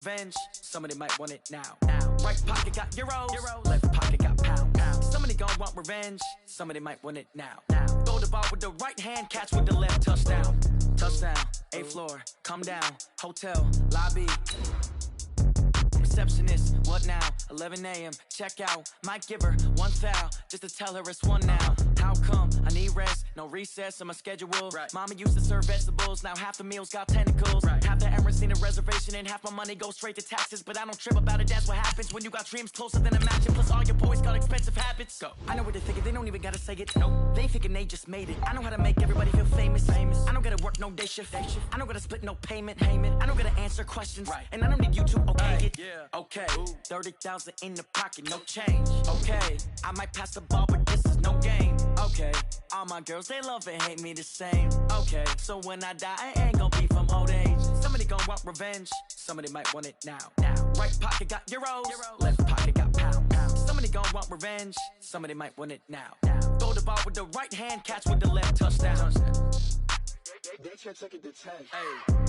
Revenge, somebody might want it now. Right pocket got euros, left pocket got pound. Somebody gon' want revenge, somebody might want it now. Throw the ball with the right hand, catch with the left, touchdown. Touchdown, 8th floor, come down, hotel, lobby. Receptionist, what now? 11 a.m., check out. Might give her one foul, just to tell her it's one now. How come? I need rest, no recess in my schedule. Right. Mama used to serve vegetables, now half the meals got tentacles. Right. Half the errands need a reservation and half my money goes straight to taxes. But I don't trip about it, that's what happens when you got dreams closer than a match. And plus all your boys got expensive habits. Go. I know what they're thinking, they don't even gotta say it. Nope. They thinking they just made it. I know how to make everybody feel famous. I don't gotta work no day shift. I don't gotta split no payment. I don't gotta answer questions. Right. And I don't need you to okay it. Yeah. Okay, 30,000 in the pocket, no change. Okay, I might pass the ball, but this is no game. Okay, all my girls, they love and hate me the same. Okay, so when I die, I ain't gon' be from old age. Somebody gon' want revenge, somebody might want it now. Right pocket got euros, left pocket got pound. Somebody gon' want revenge, somebody might want it now. Throw the ball with the right hand, catch with the left, touchdown. They took it to 10. Hey.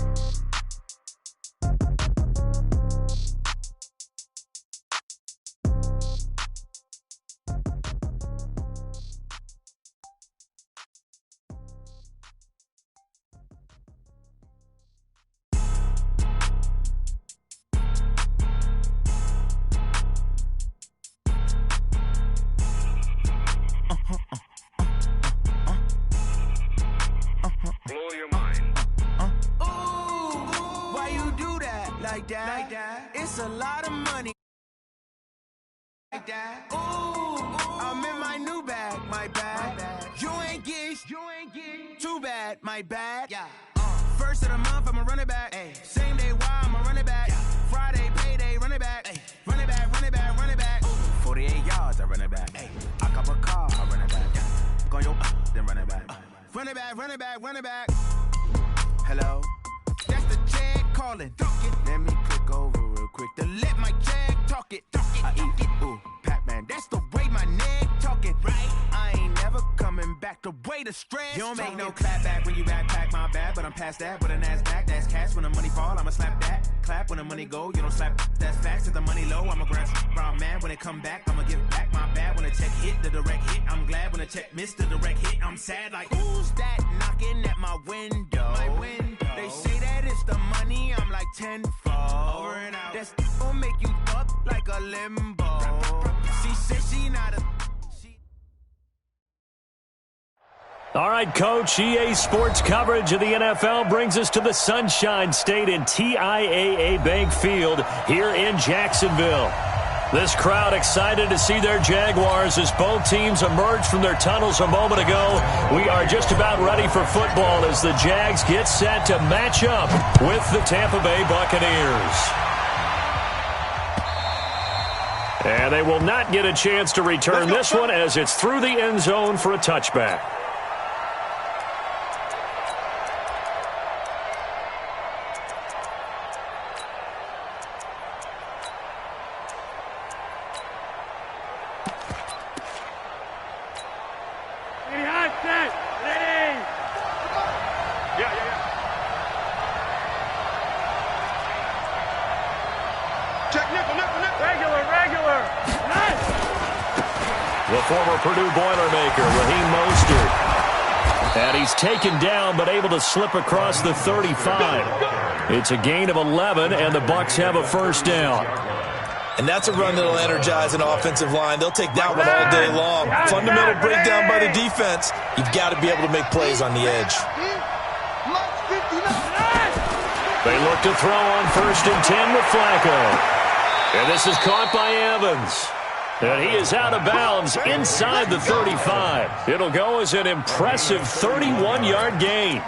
Like that. It's a lot of money. Like that. Ooh, I'm in my new bag, my bad. You ain't get too bad, my bad. Yeah. First of the month, I'ma run it back. Ay. Same day, why I'ma run it back. Yeah. Friday, payday, run it back. Ay. Run it back, run it back, run it back. Ooh. 48 yards, I run it back. Ay. I cop a car, I run it back. Yeah. Go your then run it back. Run it back, run it back, run it back. Hello. That's the jag calling. Let me click over real quick to let my jag talk it. I eat it. Ooh, Pac-Man. That's the way my neck talking. Right. I ain't never coming back. The way the stress. You don't make no clap back when you backpack my bad, but I'm past that. With a NASDAQ, that's cash. When the money fall, I'ma slap that. Clap when the money go, you don't slap. That's facts. If the money low, I'ma grab brown man. When it come back, I'ma give back my bad. When the check hit, the direct hit. I'm glad when the check missed the direct hit. I'm sad like who's that knocking at my window? My window. They say that it's the money, I'm like tenfold. Over and out. That's gon' make you up like a limbo. She said she not a... All right, Coach, EA Sports coverage of the NFL brings us to the Sunshine State in TIAA Bank Field here in Jacksonville. This crowd excited to see their Jaguars as both teams emerged from their tunnels a moment ago. We are just about ready for football as the Jags get set to match up with the Tampa Bay Buccaneers. And they will not get a chance to return this one as it's through the end zone for a touchback. Purdue Boilermaker, Raheem Mostert. And he's taken down but able to slip across the 35. It's a gain of 11, and the Bucs have a first down. And that's a run that'll energize an offensive line. They'll take that one all day long. Fundamental breakdown by the defense. You've got to be able to make plays on the edge. They look to throw on 1st and 10 with Flacco. And this is caught by Evans. And he is out of bounds inside the 35. It'll go as an impressive 31-yard gain.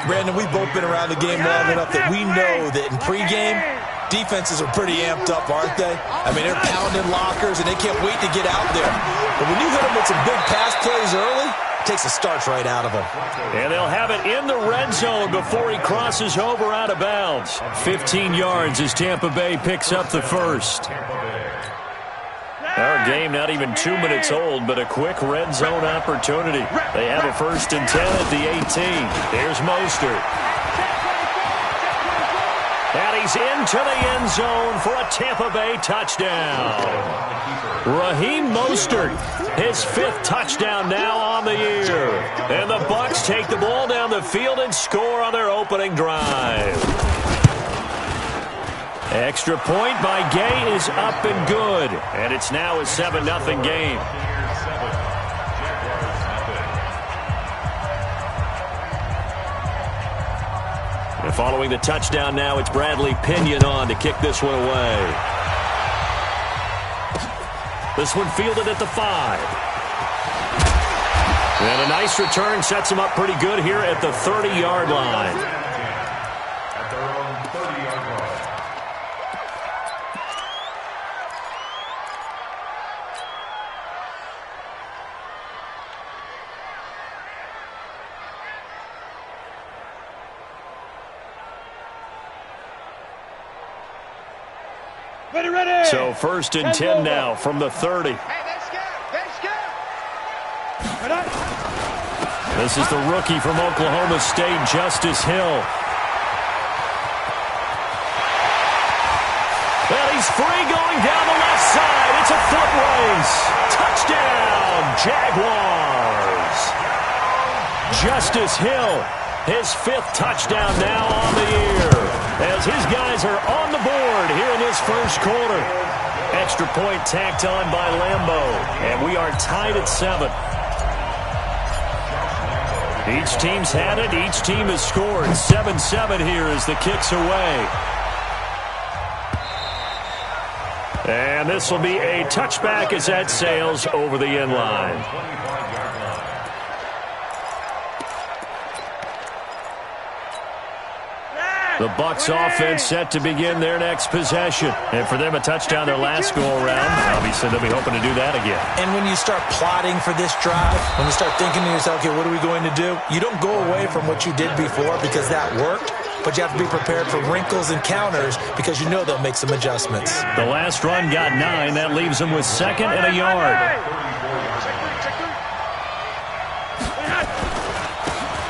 Brandon, we've both been around the game long enough that we know that in pregame, defenses are pretty amped up, aren't they? I mean, they're pounding lockers, and they can't wait to get out there. But when you hit them with some big pass plays early, it takes the starch right out of them. And they'll have it in the red zone before he crosses over out of bounds. 15 yards as Tampa Bay picks up the first. Our game not even 2 minutes old, but a quick red zone opportunity. They have a 1st and 10 at the 18. Here's Mostert. And he's into the end zone for a Tampa Bay touchdown. Raheem Mostert, his 5th touchdown now on the year. And the Bucs take the ball down the field and score on their opening drive. Extra point by Gay is up and good. And it's now a 7-0 game. And following the touchdown now, it's Bradley Pinion on to kick this one away. This one fielded at the 5. And a nice return sets him up pretty good here at the 30-yard line. At their own 30-yard line. Ready. So 1st and 10 now from the 30. This is the rookie from Oklahoma State, Justice Hill. And he's free going down the left side. It's a foot race. Touchdown, Jaguars. Justice Hill, his 5th touchdown now on the year, as his guys are on the board here in this first quarter. Extra point tacked on by Lambo, and we are tied at 7. Each team's had it. Each team has scored. 7-7 here as the kick's away. And this will be a touchback as that sails over the end line. The Bucs offense set to begin their next possession. And for them, a touchdown their last go-around. Obviously, they'll be hoping to do that again. And when you start plotting for this drive, when you start thinking to yourself, okay, what are we going to do? You don't go away from what you did before because that worked, but you have to be prepared for wrinkles and counters because you know they'll make some adjustments. The last run got 9. That leaves them with 2nd and a yard.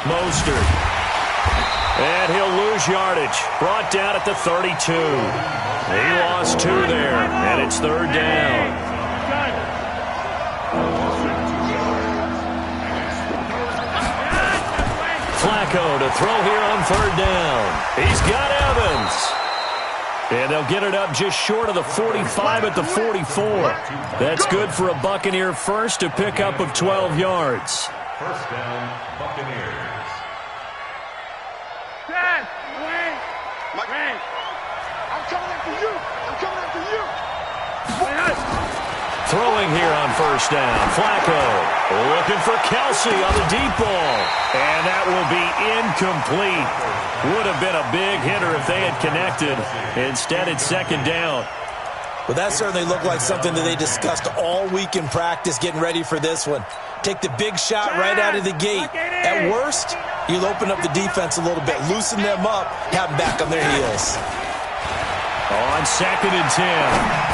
Mostert. And he'll lose yardage. Brought down at the 32. He lost 2 there, and it's 3rd down. Flacco to throw here on 3rd down. He's got Evans. And they'll get it up just short of the 45 at the 44. That's good for a Buccaneer first, a pickup of 12 yards. 1st down, Buccaneers. Throwing here on 1st down. Flacco looking for Kelsey on the deep ball. And that will be incomplete. Would have been a big hitter if they had connected. Instead, it's 2nd down. Well, that certainly looked like something that they discussed all week in practice getting ready for this one. Take the big shot right out of the gate. At worst, you'll open up the defense a little bit, loosen them up, have them back on their heels. On 2nd and 10,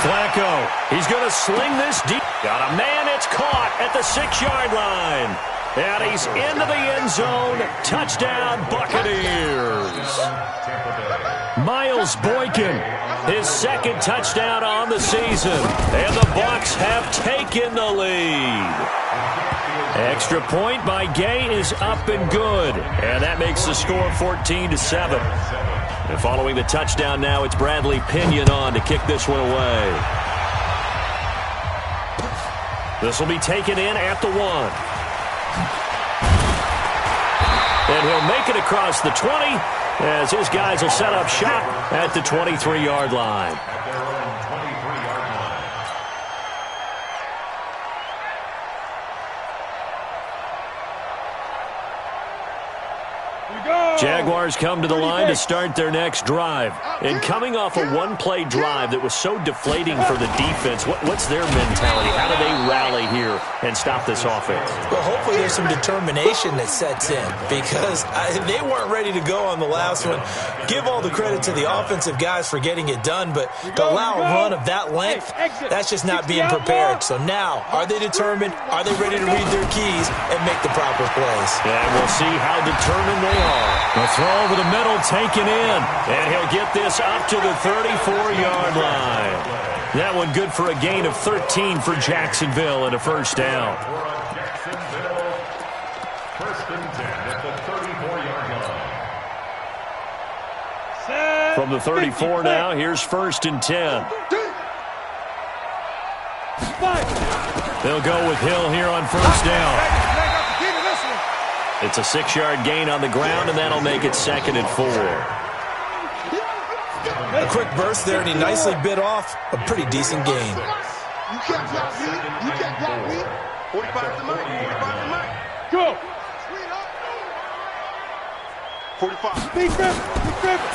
Flacco, he's going to sling this deep. Got a man, it's caught at the 6-yard line. And he's into the end zone. Touchdown, Buccaneers. Miles Boykin, his 2nd touchdown on the season. And the Bucs have taken the lead. Extra point by Gay is up and good. And that makes the score 14-7. And following the touchdown now, it's Bradley Pinion on to kick this one away. This will be taken in at the 1. And he'll make it across the 20 as his guys will set up shop at the 23-yard line. Jaguars come to the line to start their next drive. And coming off a one-play drive that was so deflating for the defense, what's their mentality? How do they rally here and stop this offense? Well, hopefully there's some determination that sets in because they weren't ready to go on the last one. Give all the credit to the offensive guys for getting it done, but to allow a run of that length, that's just not being prepared. So now, are they determined? Are they ready to read their keys and make the proper plays? And we'll see how determined they are. The throw over the middle taken in. And he'll get this up to the 34-yard line. That one good for a gain of 13 for Jacksonville and a first down. First and 10 at the 34-yard line. From the 34 now, here's first and 10. They'll go with Hill here on first down. It's a 6-yard gain on the ground, and that'll make it second and 4. A quick burst there, and he nicely bit off a pretty decent gain. You can't block me. You can't block me. 45 to Mike. 45 to Mike. Go. 45.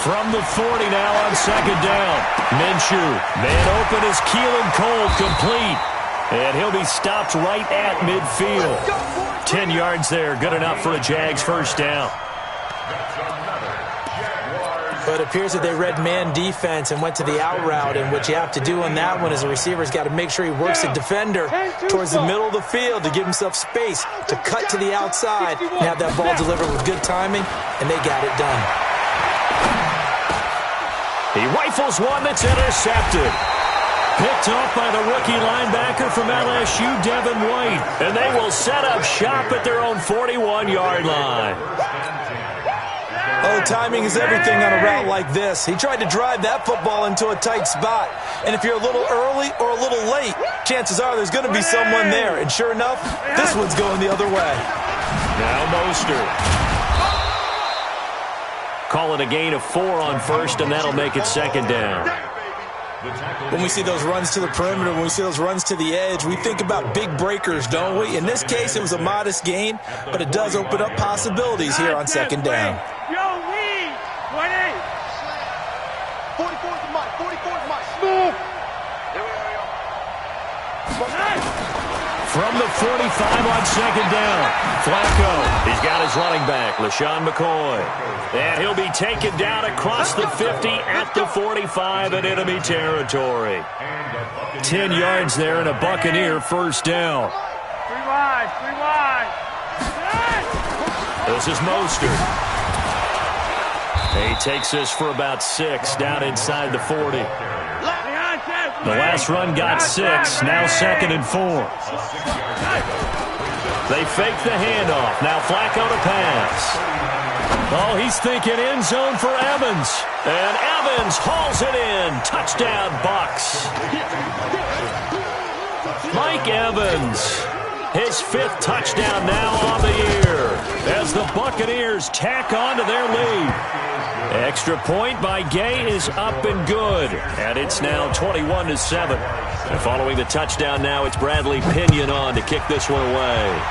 From the 40 now on second down. Minshew, man open is Keelan Cole, complete. And he'll be stopped right at midfield. 10 yards there, good enough for a Jags first down. But it appears that they read man defense and went to the out route, and what you have to do on that one is the receiver's got to make sure he works the defender towards the middle of the field to give himself space to cut to the outside and have that ball delivered with good timing, and they got it done. He rifles one that's intercepted. Picked off by the rookie linebacker from LSU, Devin White. And they will set up shop at their own 41-yard line. Oh, timing is everything on a route like this. He tried to drive that football into a tight spot. And if you're a little early or a little late, chances are there's going to be someone there. And sure enough, this one's going the other way. Now Mostert. Call it a gain of 4 on first, and that'll make it second down. When we see those runs to the perimeter, when we see those runs to the edge, we think about big breakers, don't we? In this case, it was a modest gain, but it does open up possibilities here on second down. Yo, lead. 20. 44 to Mike. 44 to Mike. Smooth. From the 45 on second down, Flacco. He's got his running back, LaShawn McCoy. And he'll be taken down across the 50 at the 45 in enemy territory. 10 yards there and a Buccaneer first down. 3 wide. 3 wide. This is Mostert. He takes this for about 6 down inside the 40. The last run got 6, now second and 4. They fake the handoff. Now Flacco to pass. Oh, he's thinking end zone for Evans. And Evans hauls it in. Touchdown, Bucs. Mike Evans, his 5th touchdown now on the year as the Buccaneers tack on to their lead. Extra point by Gay is up and good, and it's now 21-7. And following the touchdown now, it's Bradley Pinion on to kick this one away.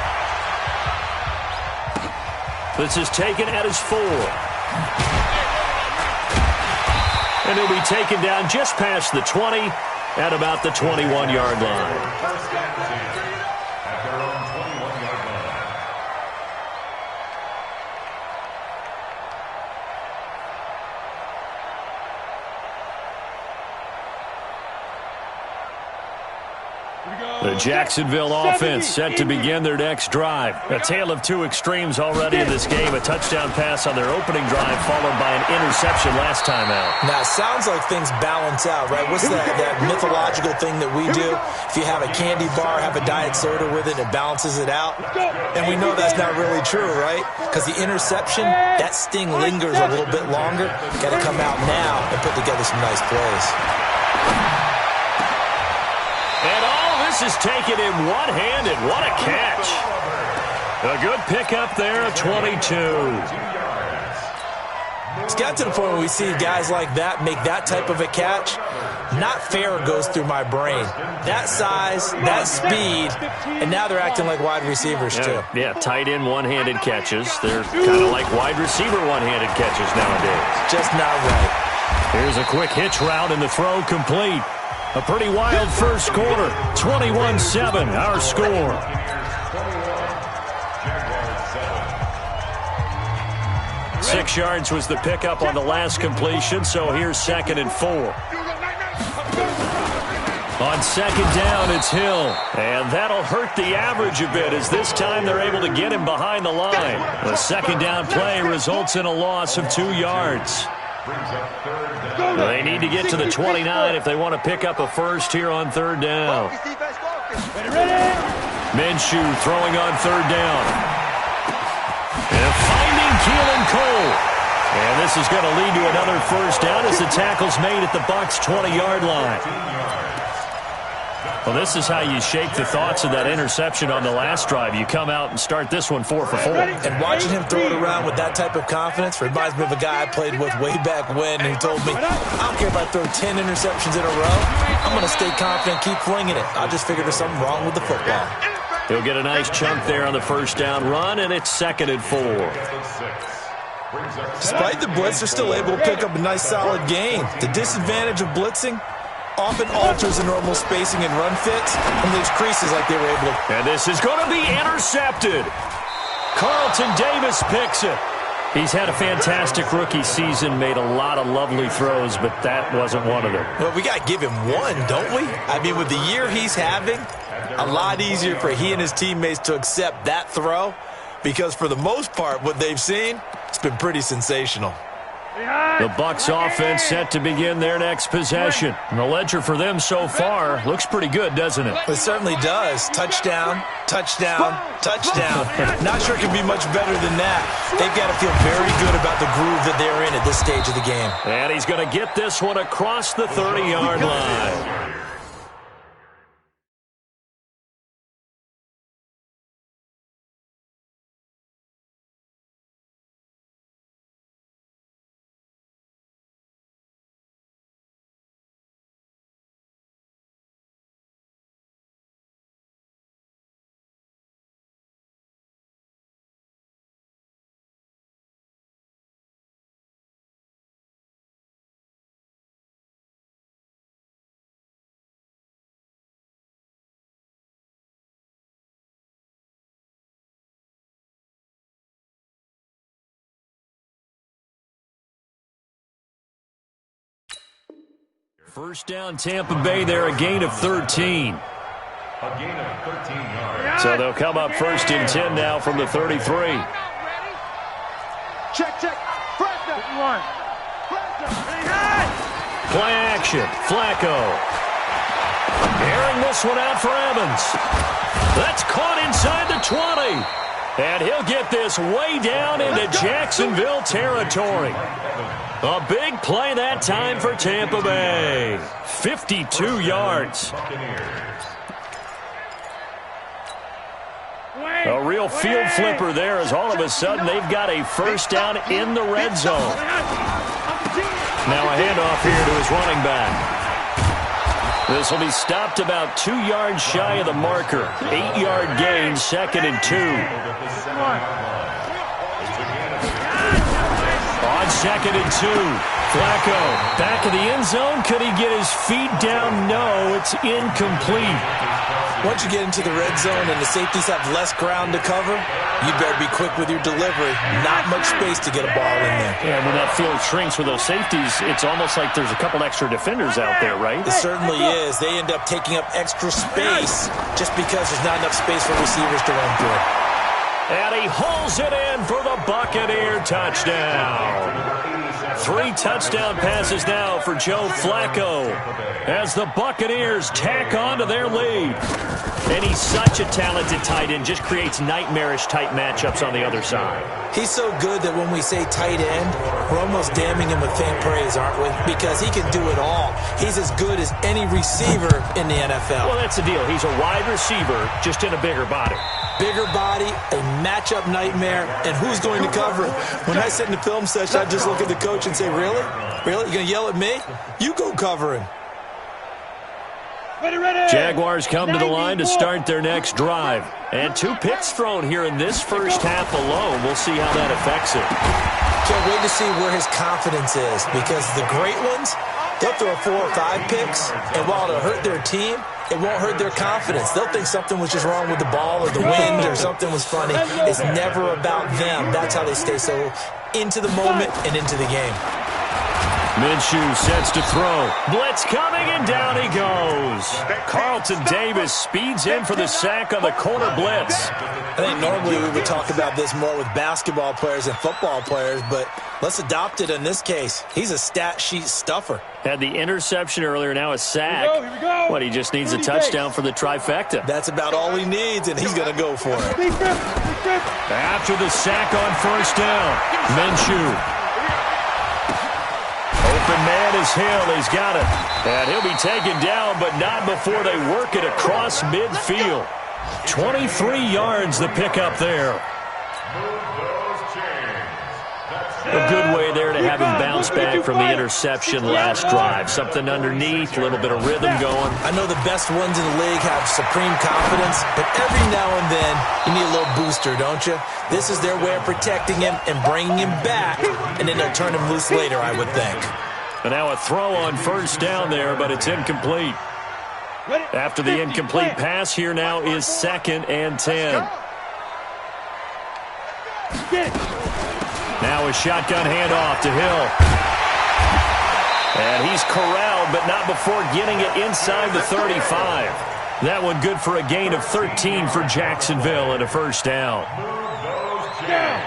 This is taken at his 4. And he'll be taken down just past the 20 at about the 21-yard line. The Jacksonville offense set to begin their next drive. A tale of 2 extremes already in this game. A touchdown pass on their opening drive followed by an interception last time out. Now, it sounds like things balance out, right? What's that mythological thing that we do? If you have a candy bar, have a diet soda with it, it balances it out. And we know that's not really true, right? Because the interception, that sting lingers a little bit longer. Got to come out now and put together some nice plays. And this is taken in one-handed. What a catch. A good pickup there at 22. It's got to the point where we see guys like that make that type of a catch. Not fair goes through my brain. That size, that speed, and now they're acting like wide receivers too. Yeah, tight end one-handed catches. They're kind of like wide receiver one-handed catches nowadays. Just not right. Here's a quick hitch route and the throw complete. A pretty wild first quarter. 21-7, our score. 6 yards was the pickup on the last completion, so here's second and 4. On second down, it's Hill. And that'll hurt the average a bit as this time they're able to get him behind the line. The second down play results in a loss of 2 yards. They need to get to the 29 if they want to pick up a first here on third down. Minshew throwing on third down. And finding Keelan Cole. And this is going to lead to another first down as the tackle's made at the Bucs' 20-yard line. Well, this is how you shake the thoughts of that interception on the last drive. You come out and start this one 4 for 4. And watching him throw it around with that type of confidence reminds me of a guy I played with way back when who told me, I don't care if I throw 10 interceptions in a row. I'm going to stay confident, keep flinging it. I just figured there's something wrong with the football. He'll get a nice chunk there on the first down run, and it's 2nd and 4. Despite the blitz, they're still able to pick up a nice solid gain. The disadvantage of blitzing often alters the normal spacing and run fits and leaves creases like they were able to. And this is going to be intercepted. Carlton Davis picks it. He's had a fantastic rookie season, made a lot of lovely throws, but that wasn't one of them. Well, we got to give him one, don't we? I mean, with the year he's having, a lot easier for he and his teammates to accept that throw because for the most part, what they've seen, it's been pretty sensational. The Bucs offense set to begin their next possession. And the ledger for them so far looks pretty good, doesn't it? It certainly does. Touchdown, touchdown, touchdown. Not sure it can be much better than that. They've got to feel very good about the groove that they're in at this stage of the game. And he's going to get this one across the 30-yard line. First down, Tampa Bay there, a gain of 13. A gain of 13 yards. So they'll come up 1st and 10 now from the 33. Check. One. Play action, Flacco. Airing this one out for Evans. That's caught inside the 20. And he'll get this way down into Jacksonville territory. A big play that time for Tampa Bay. 52 yards. A real field flipper there as all of a sudden they've got a first down in the red zone. Now a handoff here to his running back. This will be stopped about 2 yards shy of the marker. 8-yard gain, 2nd and 2. On 2nd and 2, Flacco back of the end zone. Could he get his feet down? No, it's incomplete. Once you get into the red zone and the safeties have less ground to cover, you better be quick with your delivery. Not much space to get a ball in there. Yeah, when that field shrinks with those safeties, it's almost like there's a couple extra defenders out there, right? It certainly is. They end up taking up extra space just because there's not enough space for receivers to run through. And he hauls it in for the Buccaneer touchdown. 3 touchdown passes now for Joe Flacco as the Buccaneers tack on to their lead. And he's such a talented tight end, just creates nightmarish-type matchups on the other side. He's so good that when we say tight end, we're almost damning him with faint praise, aren't we? Because he can do it all. He's as good as any receiver in the NFL. Well, that's the deal. He's a wide receiver, just in a bigger body. Bigger body, a matchup nightmare, and who's going to cover him? When I sit in the film session, I just look at the coach and say, really? Really? You going to yell at me? You go cover him. Jaguars come to the line to start their next drive. And 2 picks thrown here in this first half alone. We'll see how that affects it. Can't wait to see where his confidence is, because the great ones, they'll throw 4 or 5 picks, and while it'll hurt their team, it won't hurt their confidence. They'll think something was just wrong with the ball or the wind or something was funny. It's never about them. That's how they stay so into the moment and into the game. Minshew sets to throw. Blitz coming, and down he goes. Carlton Davis speeds in for the sack on the corner blitz. I think normally we would talk about this more with basketball players and football players, but let's adopt it in this case. He's a stat sheet stuffer. Had the interception earlier, now a sack. Here we go. What, he just needs a touchdown for the trifecta. That's about all he needs, and he's going to go for it. After the sack on first down, Minshew. Open man is Hill. He's got it. And he'll be taken down, but not before they work it across midfield. 23 yards the pickup there. A good way there to have him bounce back from the interception last drive. Something underneath, a little bit of rhythm going. I know the best ones in the league have supreme confidence, but every now and then you need a little booster, don't you? This is their way of protecting him and bringing him back, and then they'll turn him loose later, I would think. And now a throw on first down there, but it's incomplete. After the incomplete pass, here now is 2nd and 10. Now a shotgun handoff to Hill. And he's corralled, but not before getting it inside the 35. That one good for a gain of 13 for Jacksonville and a first down.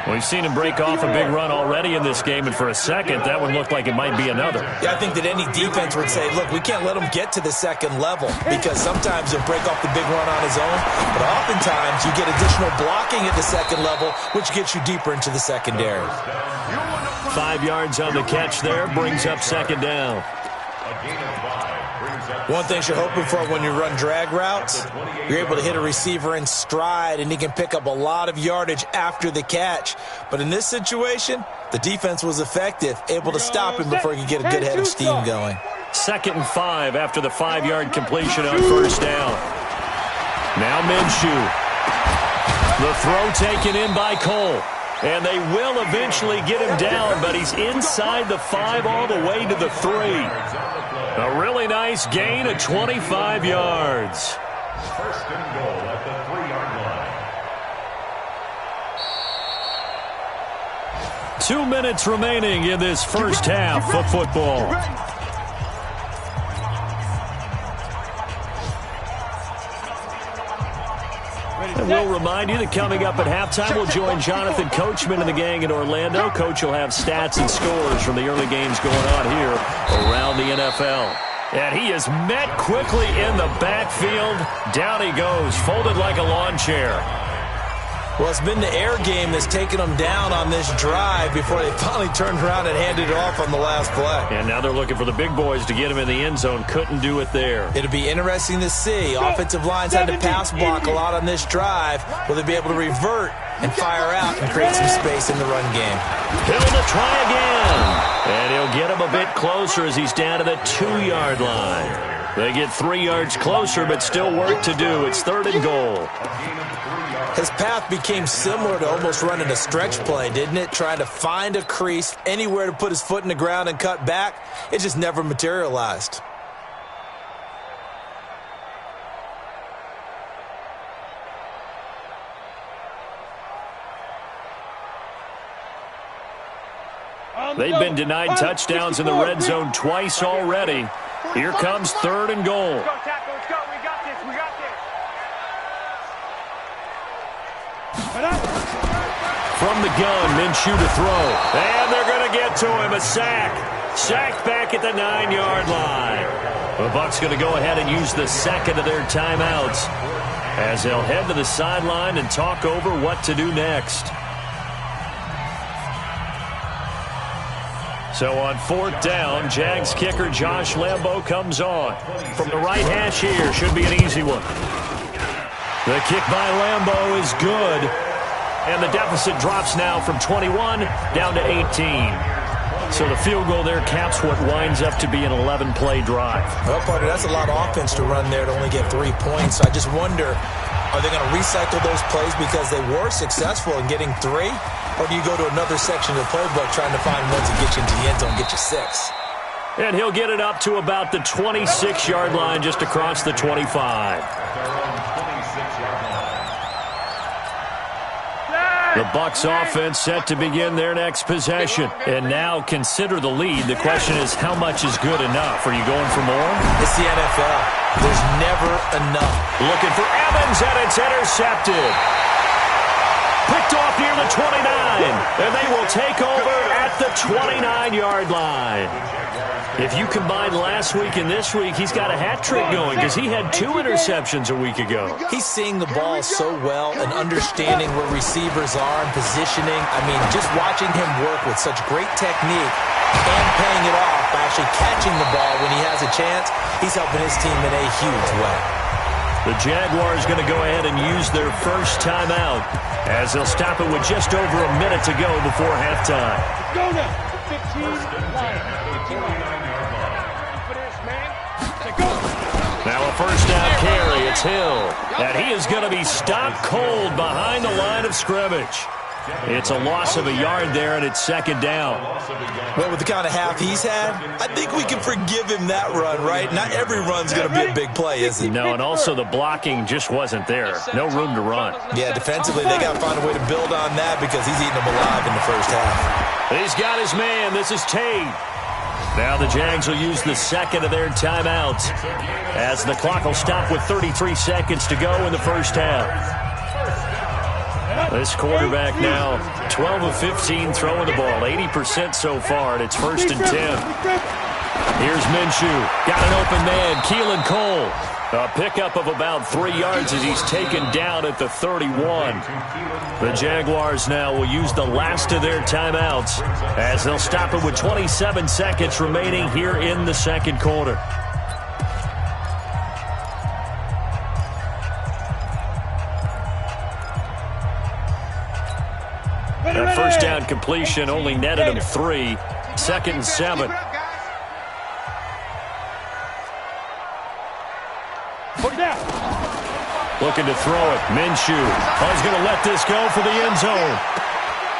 We've seen him break off a big run already in this game, and for a second, that one looked like it might be another. Yeah, I think that any defense would say, look, we can't let him get to the second level, because sometimes he'll break off the big run on his own, but oftentimes you get additional blocking at the second level, which gets you deeper into the secondary. 5 yards on the catch there, brings up 2nd down. One thing you're hoping for when you run drag routes, you're able to hit a receiver in stride, and he can pick up a lot of yardage after the catch. But in this situation, the defense was effective, able to stop him before he could get a good head of steam going. 2nd and 5 after the 5-yard completion on first down. Now Minshew. The throw taken in by Cole. And they will eventually get him down, but he's inside the 5 all the way to the 3. A really nice gain of 25 yards. First and goal at the 3-yard line. 2 minutes remaining in this first half of football. And we'll remind you that coming up at halftime, we'll join Jonathan Coachman and the gang in Orlando. Coach will have stats and scores from the early games going on here around the NFL. And he is met quickly in the backfield. Down he goes, folded like a lawn chair. Well, it's been the air game that's taken them down on this drive before they finally turned around and handed it off on the last play. And now they're looking for the big boys to get him in the end zone. Couldn't do it there. It'll be interesting to see. Offensive lines had to pass block a lot on this drive. Will they be able to revert and fire out and create some space in the run game? Hill to try again. And he'll get him a bit closer as he's down to the 2-yard line. They get 3 yards closer, but still work to do. It's 3rd and goal. His path became similar to almost running a stretch play, didn't it? Trying to find a crease, anywhere to put his foot in the ground and cut back. It just never materialized. They've been denied touchdowns in the red zone twice already. Here comes 3rd and goal. Let's go, tackle. Let's go. We got this. We got this. From the gun, Minshew to throw. And they're going to get to him. A sack. Sacked back at the 9-yard line. The Bucs going to go ahead and use the second of their timeouts as they'll head to the sideline and talk over what to do next. So on 4th down, Jags kicker Josh Lambo comes on. From the right hash here, should be an easy one. The kick by Lambo is good. And the deficit drops now from 21 down to 18. So the field goal there caps what winds up to be an 11-play drive. Well, partner, that's a lot of offense to run there to only get 3 points. So I just wonder, are they going to recycle those plays because they were successful in getting 3? Or do you go to another section of the playbook trying to find ones that get you into the end zone and get you 6? And he'll get it up to about the 26-yard line just across the 25. At their own 26-yard line. The Bucs offense set to begin their next possession. And now consider the lead. The question is, how much is good enough? Are you going for more? It's the NFL. There's never enough. Looking for Evans, and it's intercepted. Picked off near the 29. And they will take over at the 29-yard line. If you combine last week and this week, he's got a hat trick going because he had 2 interceptions a week ago. He's seeing the ball so well and understanding where receivers are and positioning. I mean, just watching him work with such great technique and paying it off by actually catching the ball when he has a chance, he's helping his team in a huge way. The Jaguars going to go ahead and use their first timeout as they'll stop it with just over a minute to go before halftime. Go now. 15 Now a first down carry. It's Hill. And he is going to be stopped cold behind the line of scrimmage. It's a loss of a yard there, and it's second down. Well, with the kind of half he's had, I think we can forgive him that run, right? Not every run's going to be a big play, is it? No, and also the blocking just wasn't there. No room to run. Yeah, defensively, they got to find a way to build on that because he's eating them alive in the first half. He's got his man. This is Tate. Now the Jags will use the second of their timeouts as the clock will stop with 33 seconds to go in the first half. This quarterback now 12 of 15 throwing the ball, 80% so far, and it's first and 10. Here's Minshew. Got an open man, Keelan Cole. A pickup of about 3 yards as he's taken down at the 31. The Jaguars now will use the last of their timeouts as they'll stop it with 27 seconds remaining here in the second quarter. That first down completion only netted him 3. Second and 7. Looking to throw it. Minshew. Oh, he's going to let this go for the end zone.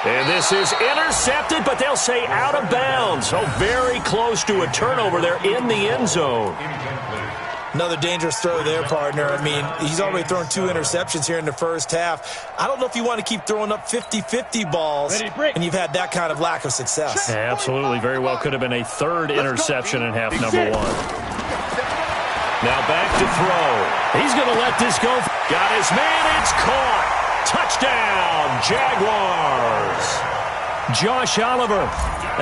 And this is intercepted, but they'll say out of bounds. So very close to a turnover there in the end zone. Another dangerous throw there, partner. I mean, he's already thrown 2 interceptions here in the first half. I don't know if you want to keep throwing up 50-50 balls, and you've had that kind of lack of success. Yeah, absolutely. Very well could have been a 3rd interception in half number 1. Now back to throw. He's going to let this go. Got his man. It's caught. Touchdown, Jaguars. Josh Oliver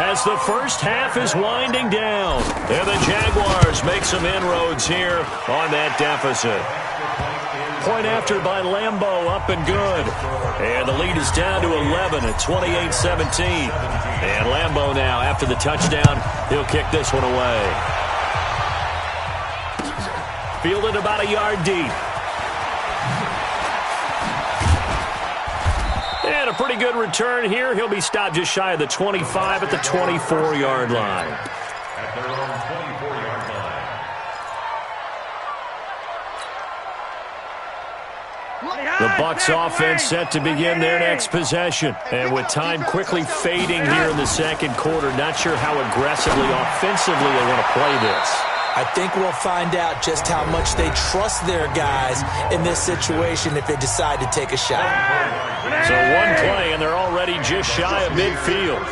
as the first half is winding down. And the Jaguars make some inroads here on that deficit. Point after by Lambeau, up and good. And the lead is down to 11 at 28-17. And Lambeau now, after the touchdown, he'll kick this one away. Fielded about a yard deep. And a pretty good return here. He'll be stopped just shy of the 25 at the 24-yard line. At their own 24-yard line. The Bucs offense set to begin their next possession. And with time quickly fading here in the second quarter, not sure how aggressively, offensively they want to play this. I think we'll find out just how much they trust their guys in this situation if they decide to take a shot. So one play, and they're already just shy of midfield.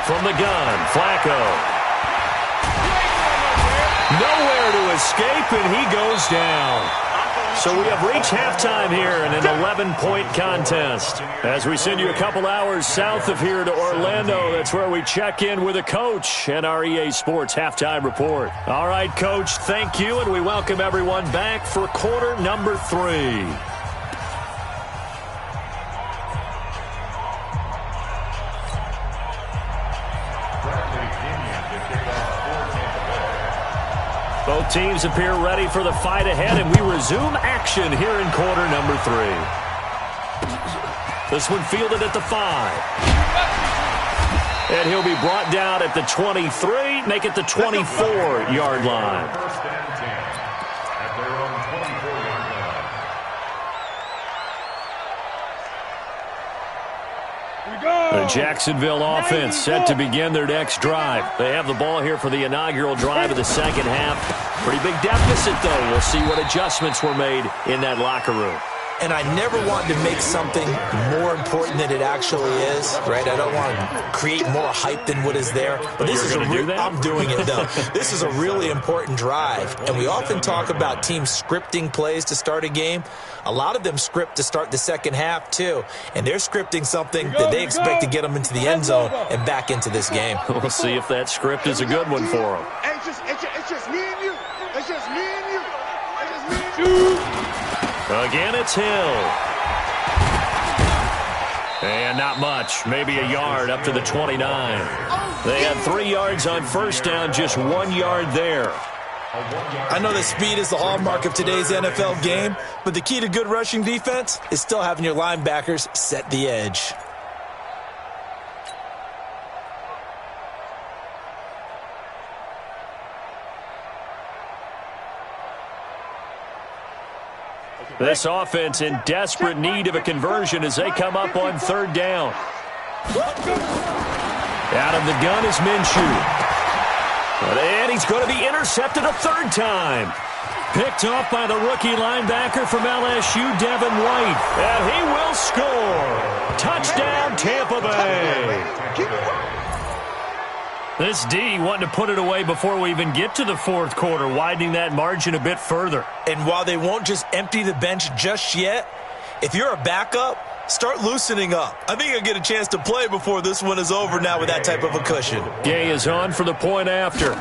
From the gun, Flacco. Nowhere to escape, and he goes down. So we have reached halftime here in an 11-point contest. As we send you a couple hours south of here to Orlando, that's where we check in with a coach and our EA Sports halftime report. All right, Coach, thank you, and we welcome everyone back for quarter number 3. Both teams appear ready for the fight ahead, and we resume action here in quarter number 3. This one fielded at the 5. And he'll be brought down at the 23, make it the 24-yard line. First and 10 at their own 24-yard line. The Jacksonville offense set to begin their next drive. They have the ball here for the inaugural drive of the second half. Pretty big deficit, though. We'll see what adjustments were made in that locker room. and I never want to make something more important than it actually is, right? I don't want to create more hype than what is there. But this is I'm doing it, though. This is a really important drive, and we often talk about teams scripting plays to start a game. A lot of them script to start the second half, too, and they're scripting something that they expect to get them into the end zone and back into this game. We'll see if that script is a good one for them. It's just me and you. It's just me and you. It's just me and you. Again, it's Hill. And not much, maybe a yard up to the 29. They had 3 yards on first down, just 1 yard there. I know that speed is the hallmark of today's NFL game, but the key to good rushing defense is still having your linebackers set the edge. This offense in desperate need of a conversion as they come up on third down. Out of the gun is Minshew. And he's going to be intercepted a third time. Picked off by the rookie linebacker from LSU, Devin White. And he will score. Touchdown, Tampa Bay. This D wanting to put it away before we even get to the fourth quarter, widening that margin a bit further. And while they won't just empty the bench just yet, if you're a backup, start loosening up. I think you'll get a chance to play before this one is over now with that type of a cushion. Gay is on for the point after.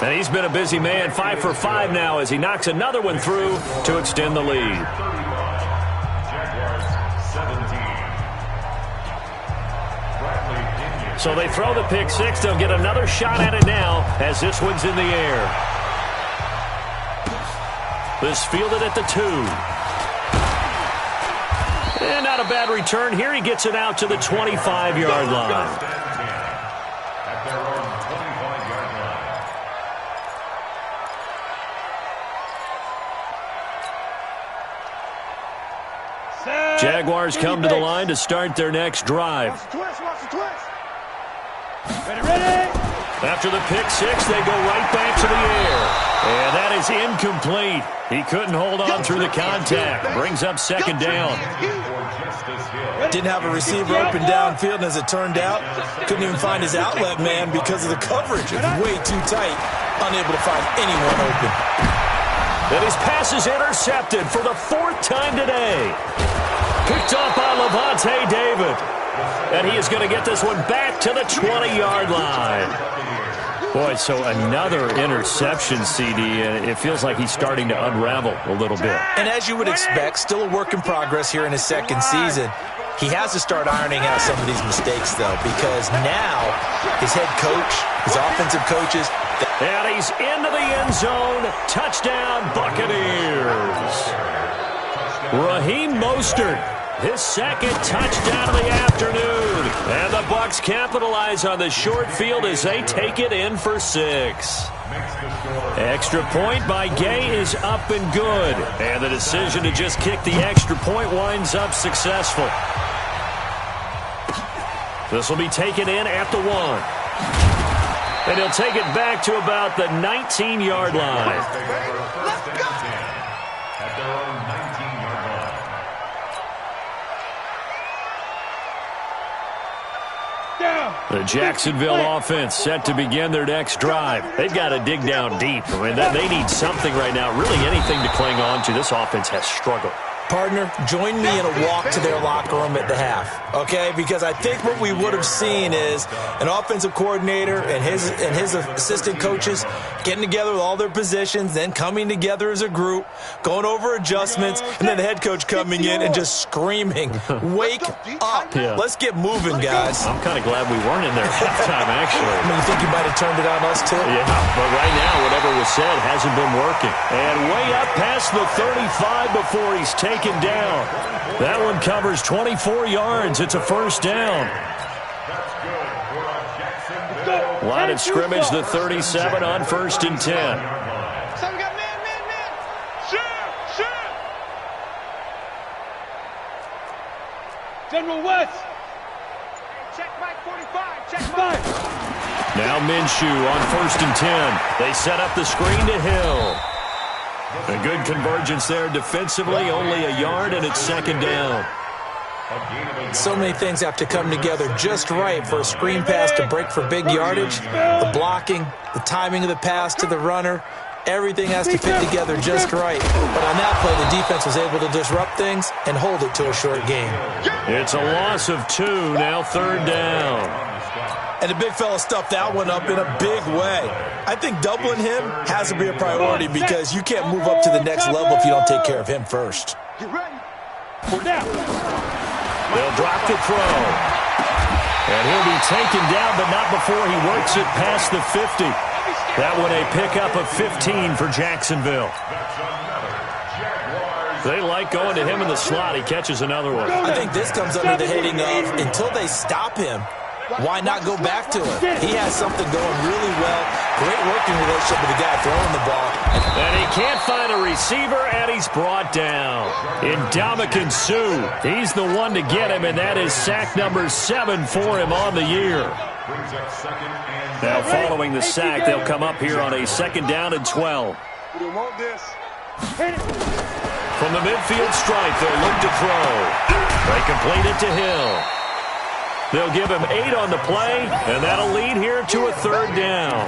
And he's been a busy man, 5 for 5 now as he knocks another one through to extend the lead. So they throw the pick six. They'll get another shot at it now as this one's in the air. This fielded at the 2. And not a bad return here. He gets it out to the 25-yard line. Jaguars come to the line to start their next drive. After the pick six, they go right back to the air. And that is incomplete. He couldn't hold on through the contact. Brings up second down. Didn't have a receiver open downfield, and as it turned out, couldn't even find his outlet man because of the coverage. It's way too tight, unable to find anyone open. And his pass is intercepted for the 4th time today. Picked off by Levante David. And he is going to get this one back to the 20-yard line. Boy, so another interception, CD, and it feels like he's starting to unravel a little bit. And as you would expect, still a work in progress here in his second season. He has to start ironing out some of these mistakes, though, because now his head coach, his offensive coaches. And he's into the end zone. Touchdown, Buccaneers. Raheem Mostert, his second touchdown of the afternoon. And the Bucs capitalize on the short field as they take it in for 6. Extra point by Gay is up and good. And the decision to just kick the extra point winds up successful. This will be taken in at the 1. And he'll take it back to about the 19-yard line. The Jacksonville offense set to begin their next drive. They've got to dig down deep. I mean, they need something right now, really anything to cling on to. This offense has struggled. Partner, join me in a walk to their locker room at the half, okay? Because I think what we would have seen is an offensive coordinator and his assistant coaches getting together with all their positions, then coming together as a group, going over adjustments, and then the head coach coming in and just screaming, "Wake up. Yeah. Let's get moving, guys." I'm kind of glad we weren't in there at halftime, actually. I mean, you think you might have turned it on us, too? Yeah, but right now, whatever was said hasn't been working. And way up past the 35 before he's taken down. That one covers 24 yards. It's a first down. Line of scrimmage, the 37 on 1st and 10. So we got man. Shoot. General West. Check Mike 45. Check Mike. Now Minshew on 1st and 10. They set up the screen to Hill. A good convergence there defensively, only a yard, and it's second down. So many things have to come together just right for a screen pass to break for big yardage. The blocking, the timing of the pass to the runner, everything has to fit together just right. But on that play, the defense was able to disrupt things and hold it to a short game. It's a loss of 2, now third down. And the big fella stuffed that one up in a big way. I think doubling him has to be a priority because you can't move up to the next level if you don't take care of him first. Get ready. Pull down. They'll drop the throw. And he'll be taken down, but not before he works it past the 50. That one a pickup of 15 for Jacksonville. They like going to him in the slot. He catches another one. I think this comes under the heading of until they stop him, why not go back to him? He has something going really well. Great working relationship with the guy throwing the ball. And he can't find a receiver, and he's brought down. Ndamukong Suh, he's the one to get him, and that is sack number 7 for him on the year. Now following the sack, they'll come up here on a second down and 12. We don't want this. From the midfield stripe, they'll look to throw. They complete it to Hill. They'll give him 8 on the play, and that'll lead here to a third down.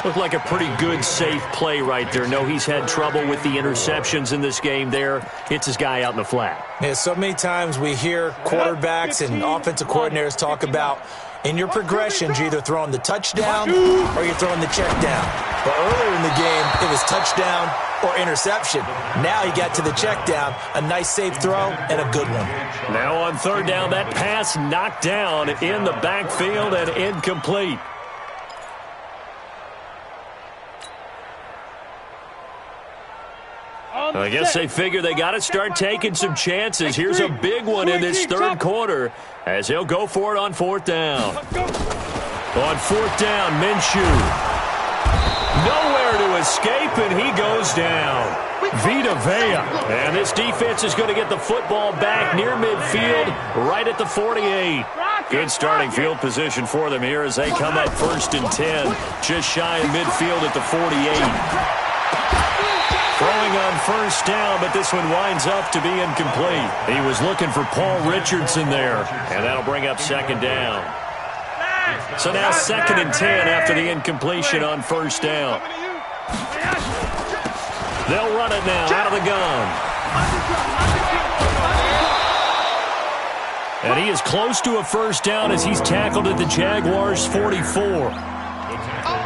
Looked like a pretty good, safe play right there. No, he's had trouble with the interceptions in this game there. Hits his guy out in the flat. Yeah, so many times we hear quarterbacks and offensive coordinators talk about in your progressions, you're either throwing the touchdown or you're throwing the check down. But earlier in the game, it was touchdown or interception. Now he got to the check down, a nice safe throw, and a good one. Now on third down, that pass knocked down in the backfield and incomplete. I guess they figure they got to start taking some chances. Here's a big one in this third quarter as they'll go for it on fourth down. On fourth down, Minshew. Nowhere to escape, and he goes down. Vita Vea. And this defense is going to get the football back near midfield, right at the 48. Good starting field position for them here as they come up first and 10, just shy of midfield at the 48. Throwing on first down, but this one winds up to be incomplete. He was looking for Paul Richardson there, and that'll bring up second down. So now second and 10 after the incompletion on first down. They'll run it now out of the gun. And he is close to a first down as he's tackled at the Jaguars' 44.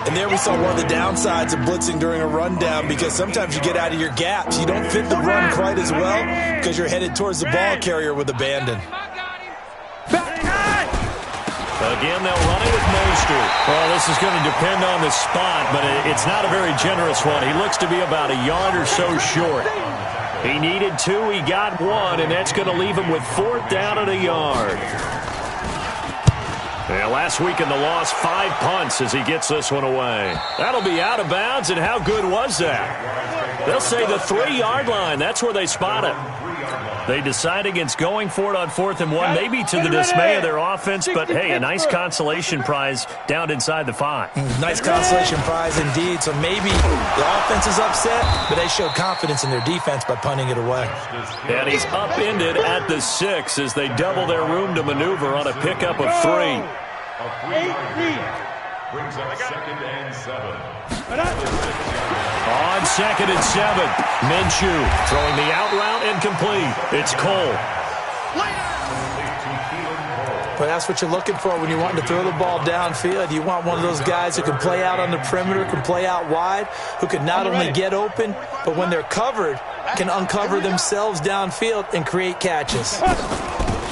And there we saw one of the downsides of blitzing during a rundown because sometimes you get out of your gaps. You don't fit the run quite as well because you're headed towards the ball carrier with abandon. Again, they'll run it with Mostert. Well, this is going to depend on the spot, but it's not a very generous one. He looks to be about a yard or so short. He needed 2, he got 1, and that's going to leave him with fourth down and a yard. Yeah, last week in the loss, 5 punts as he gets this one away. That'll be out of bounds, and how good was that? They'll say the 3-yard line. That's where they spot it. They decide against going for it on 4th and 1, maybe to the dismay of their offense, but, hey, a nice consolation prize down inside the 5. Nice consolation prize indeed. So maybe the offense is upset, but they showed confidence in their defense by punting it away. And he's upended at the 6 as they double their room to maneuver on a pickup of 3. Brings up second and 7. On second and 7, Minshew throwing the out route incomplete. It's Cole. But that's what you're looking for when you're wanting to throw the ball downfield. You want one of those guys who can play out on the perimeter, can play out wide, who can not only get open, but when they're covered, can uncover themselves downfield and create catches.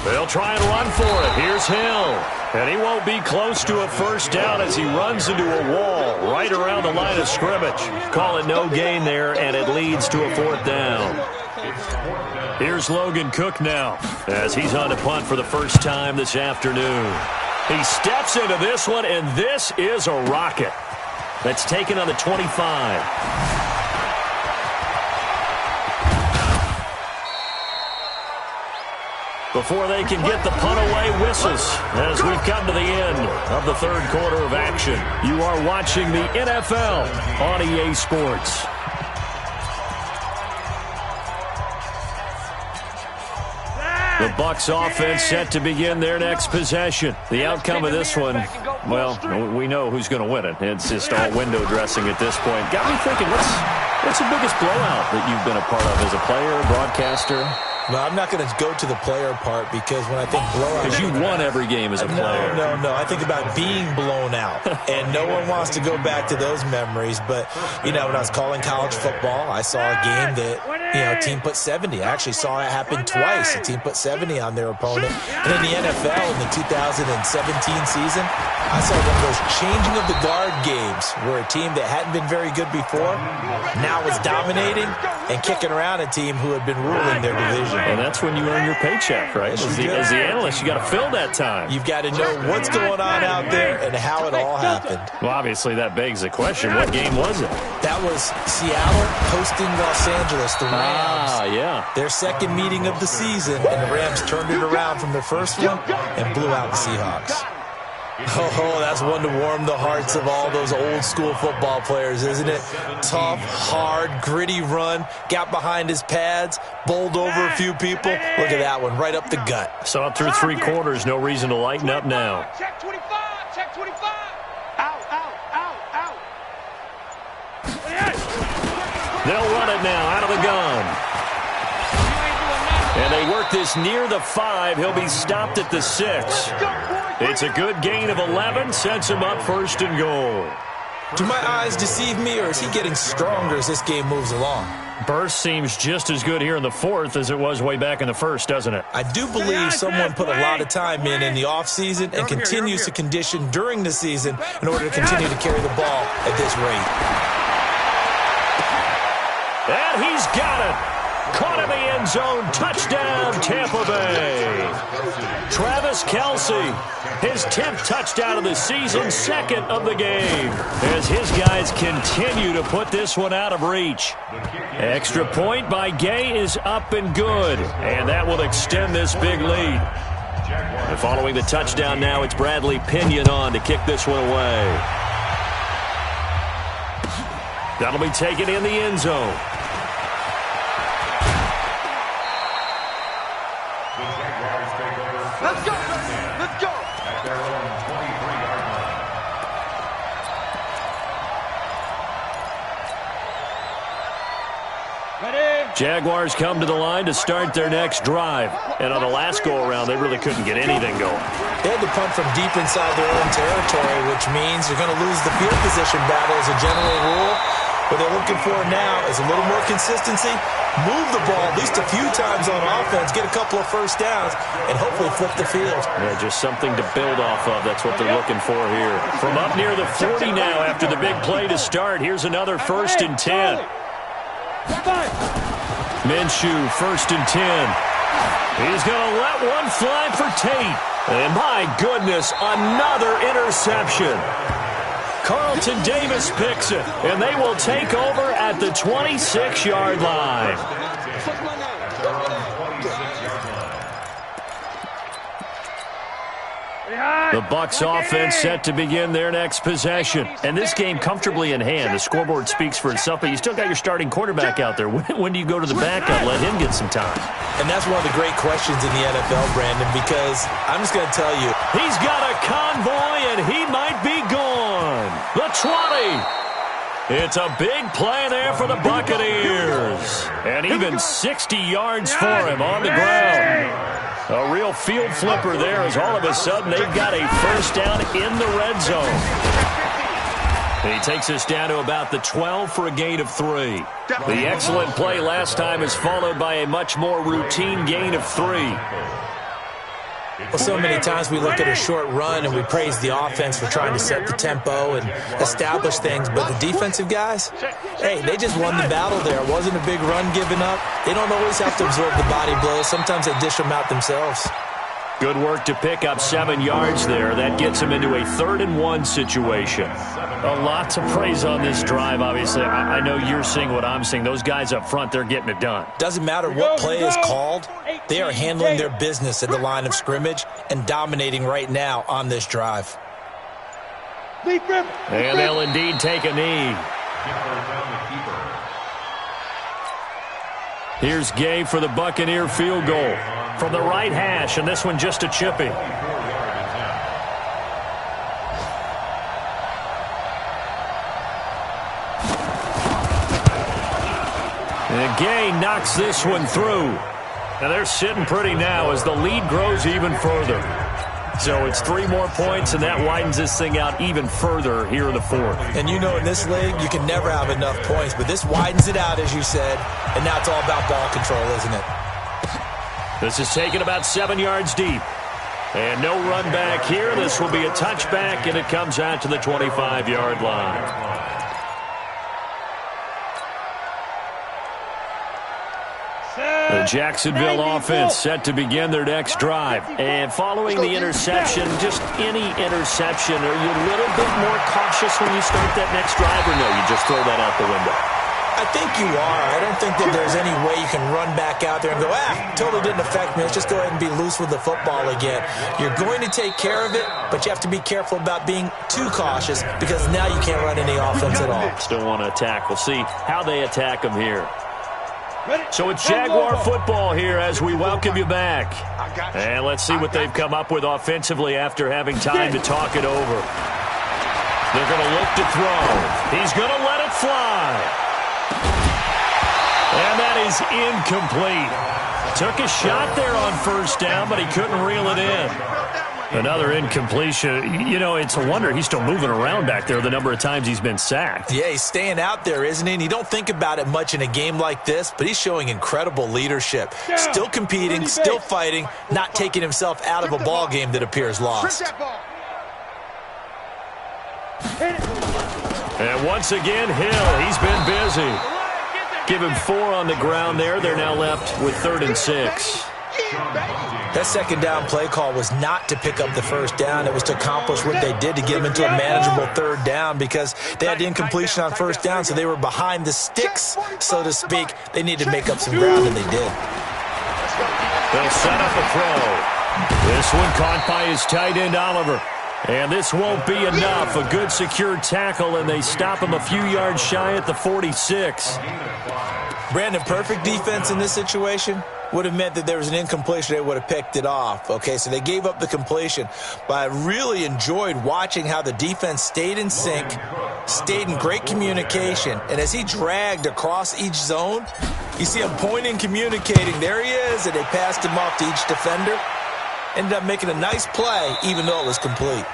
They'll try and run for it. Here's Hill. And he won't be close to a first down as he runs into a wall right around the line of scrimmage. Call it no gain there, and it leads to a fourth down. Here's Logan Cook now as he's on to punt for the first time this afternoon. He steps into this one, and this is a rocket. That's taken on the 25. Before they can get the punt away, whistles as we've come to the end of the third quarter of action. You are watching the NFL on EA Sports. The Bucs offense set to begin their next possession. The outcome of this one, well, we know who's going to win it. It's just all window dressing at this point. Got me thinking, what's the biggest blowout that you've been a part of as a player, broadcaster? No, I'm not going to go to the player part because when I think blowout... Because you won every game as a player. No. I think about being blown out. And no one wants to go back to those memories. But, when I was calling college football, I saw a game that, a team put 70. I actually saw it happen twice. A team put 70 on their opponent. And in the NFL in the 2017 season, I saw one of those changing of the guard games where a team that hadn't been very good before now was dominating and kicking around a team who had been ruling their division. And that's when you earn your paycheck, right? As the analyst, you got to fill that time. You've got to know what's going on out there and how it all happened. Well, obviously, that begs the question, what game was it? That was Seattle hosting Los Angeles, the Rams. Yeah. Their second meeting of the season, and the Rams turned it around from their first one and blew out the Seahawks. Oh, that's one to warm the hearts of all those old-school football players, isn't it? Tough, hard, gritty run, got behind his pads, bowled over a few people. Look at that one, right up the gut. So up through 3 quarters, no reason to lighten up now. Check 25, check 25. Out. They'll run it now out of the gun. And they work this near the 5. He'll be stopped at the 6. It's a good gain of 11, sets him up 1st and goal. Do my eyes deceive me, or is he getting stronger as this game moves along? Burst seems just as good here in the 4th as it was way back in the 1st, doesn't it? I do believe someone put a lot of time in the offseason and continues to condition during the season in order to continue to carry the ball at this rate. And he's got it. Caught in the end zone. Touchdown, Tampa Bay. Travis Kelce, his 10th touchdown of the season, 2nd of the game, as his guys continue to put this one out of reach. Extra point by Gay is up and good, and that will extend this big lead. And following the touchdown now, it's Bradley Pinion on to kick this one away. That'll be taken in the end zone. Let's go. At their own 23-yard line. Jaguars come to the line to start their next drive. And on the last go-around, they really couldn't get anything going. They had to punt from deep inside their own territory, which means you're going to lose the field position battle as a general rule. What they're looking for now is a little more consistency, move the ball at least a few times on offense, get a couple of first downs, and hopefully flip the field. Yeah, just something to build off of. That's what they're looking for here. From up near the 40 now after the big play to start, here's another 1st and 10. Minshew, 1st and 10. He's going to let one fly for Tate. And my goodness, another interception. Carlton Davis picks it, and they will take over at the 26-yard line. The Bucs offense set to begin their next possession. And this game comfortably in hand. The scoreboard speaks for itself, but you still got your starting quarterback out there. When do you go to the backup? Let him get some time. And that's one of the great questions in the NFL, Brandon, because I'm just going to tell you. He's got a convoy, and he might be gone. The 20. It's a big play there for the Buccaneers. And even 60 yards for him on the ground. A real field flipper there as all of a sudden they've got a first down in the red zone. And he takes us down to about the 12 for a gain of 3. The excellent play last time is followed by a much more routine gain of 3. Well, so many times we look at a short run and we praise the offense for trying to set the tempo and establish things, but the defensive guys, hey, they just won the battle there. It wasn't a big run given up. They don't always have to absorb the body blows. Sometimes they dish them out themselves. Good work to pick up 7 yards there. That gets them into a 3rd and 1 situation. A lot to praise on this drive, obviously. I know you're seeing what I'm seeing. Those guys up front, they're getting it done. Doesn't matter what play is called. They are handling their business at the line of scrimmage and dominating right now on this drive. And they'll indeed take a knee. Here's Gay for the Buccaneer field goal from the right hash, and this one just a chippy. And Gay knocks this one through. And they're sitting pretty now as the lead grows even further. So it's 3 more points, and that widens this thing out even further here in the fourth. And you know in this league, you can never have enough points, but this widens it out, as you said, and now it's all about ball control, isn't it? This is taken about 7 yards deep. And no run back here. This will be a touchback, and it comes out to the 25-yard line. The Jacksonville offense set to begin their next drive. And following the interception, just any interception, are you a little bit more cautious when you start that next drive, or no, you just throw that out the window? I think you are. I don't think that there's any way you can run back out there and go, totally didn't affect me. Let's just go ahead and be loose with the football again. You're going to take care of it, but you have to be careful about being too cautious because now you can't run any offense at all. Still want to attack. We'll see how they attack them here. So it's Jaguar football here as we welcome you back. And let's see what they've come up with offensively after having time to talk it over. They're going to look to throw. He's going to let it fly. And that is incomplete. Took a shot there on first down, but he couldn't reel it in. Another incompletion. You know, it's a wonder he's still moving around back there the number of times he's been sacked. Yeah, he's staying out there, isn't he? And you don't think about it much in a game like this, but he's showing incredible leadership. Still competing, still fighting, not taking himself out of a ball game that appears lost. And once again, Hill, he's been busy. Give him 4 on the ground there. They're now left with 3rd and 6. That second down play call was not to pick up the first down. It was to accomplish what they did to get them into a manageable 3rd down because they had the incompletion on first down, so they were behind the sticks, so to speak. They needed to make up some ground, and they did. They'll set up a throw. This one caught by his tight end, Oliver. And this won't be enough. A good secure tackle, and they stop him a few yards shy at the 46. Brandon, perfect defense in this situation would have meant that there was an incompletion. They would have picked it off. Okay, so they gave up the completion. But I really enjoyed watching how the defense stayed in sync, stayed in great communication. And as he dragged across each zone, you see him pointing, communicating. There he is, and they passed him off to each defender. Ended up making a nice play, even though it was complete.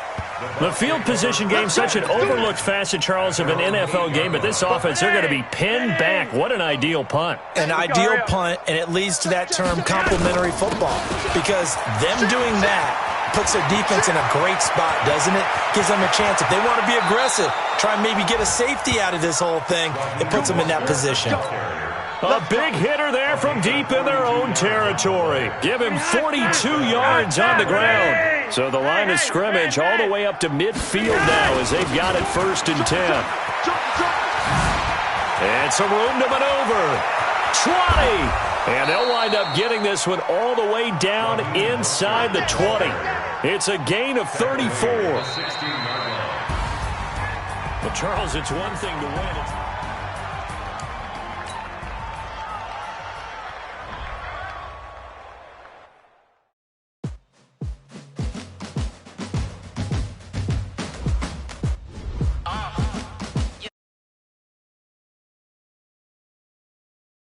The field position game, such an overlooked facet, Charles, of an NFL game, but this offense, they're going to be pinned back. What an ideal punt. An ideal punt, and it leads to that term complementary football, because them doing that puts their defense in a great spot, doesn't it? Gives them a chance. If they want to be aggressive, try and maybe get a safety out of this whole thing, it puts them in that position. A big hitter there from deep in their own territory. Give him 42 yards on the ground. So the line of scrimmage all the way up to midfield now as they've got it 1st and 10. And some room to maneuver. 20. And they'll wind up getting this one all the way down inside the 20. It's a gain of 34. Well, Charles, it's one thing to win.